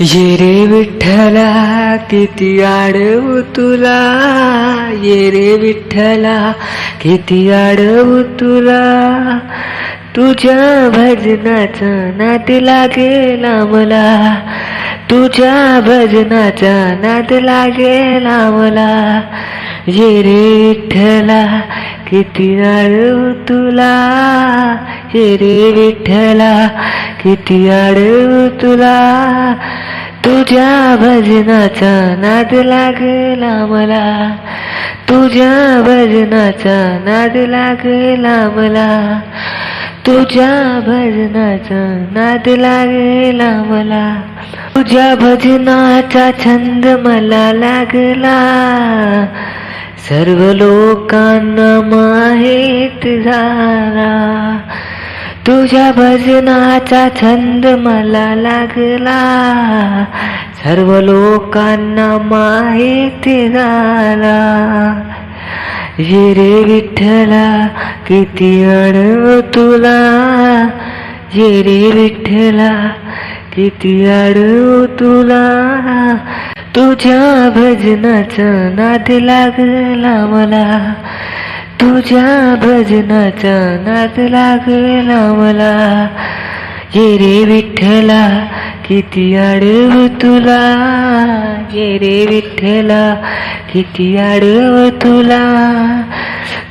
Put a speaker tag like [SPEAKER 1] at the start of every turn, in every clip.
[SPEAKER 1] ये रे विठ्ठला किती आडवू तुला, ये रे विठ्ठला किती आडवू तुला. तुझ्या भजनाचा नाद लागेला मला, तुझ्या भजनाचा नाद लागेला मला. ये रे विठ्ठला किती आडवू तुला, ये रे विठ्ठला किती आडवू तुला. तुझ्या भजनाचा नाद लागला मला, तुझ्या भजनाचा नाद लागला मला. तुझ्या भजनाचा नाद लागला मला. तुझ्या भजनाचा छंद मला लागला, सर्व लोकांना माहीत झाला. तुझ्या भजनाचा छंद मला लागला, सर्व लोकांना माहीत झाला. ये रे विठ्ठला किती आडवू तुला, ये रे विठ्ठला किती आडवू तुला. तुझ्या भजनाचा नाद लागला मला, तुझ्या भजनाचा नाद लागला मला. ये रे विठ्ठला किती आडवू तुला, ये रे विठ्ठला किती आडवू तुला.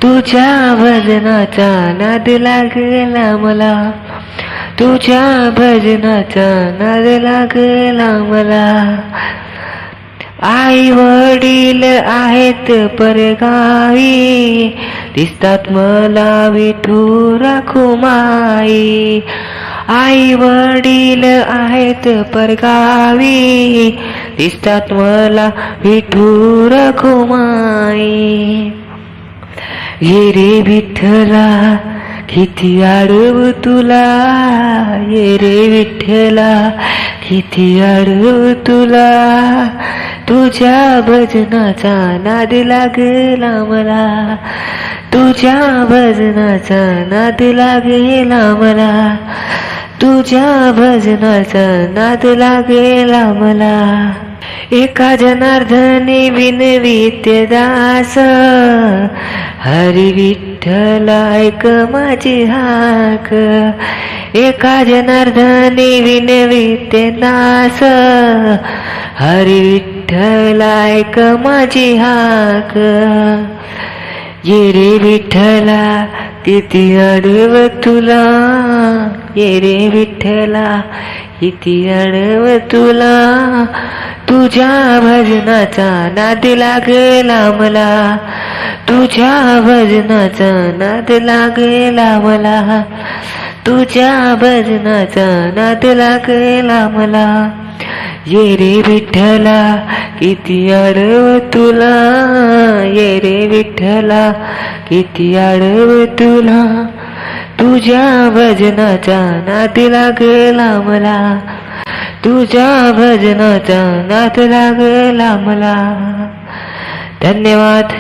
[SPEAKER 1] तुझ्या भजनाचा नाद लागला मला, तुझ्या भजनाचा नाद लागला मला. आई वडील आहेत परगावी, दिसतात मला विठू रखुमाई. आई वडील आहेत परगावी, दिसतात मला विठू रखुमाई. ये रे विठ्ठला किती आडवू तुला, ये रे विठ्ठला किती आडवू तुला. तुझ्या भजनाचा नाद लागला मला, तुझ्या भजनाचा नाद लागला मला. तुझ्या भजनाचा नाद लागला मला. एका जनार्दनी विनविते दास, हरी विठ्ठल ऐक माझी हाक. एका जनार्दनी विनविते दास, हरी विठ्ठल ऐक माझी हाक. ये रे विठ्ठला किती आडवू तुला, ये रे विठ्ठला किती आडवू तुला. तुझ्या भजनाचा नाद लागला मला, तुझ्या भजनाचा नाद लागला मला. तुझ्या भजनाचा नाद लागला मला. ये रे विठ्ठला किती आडवू तुला, ये रे विठ्ठला किती आडवू तुला. तुझ्या भजनाचा नाद लागला मला, तुझ्या भजनाचा नाद लागला मला. धन्यवाद.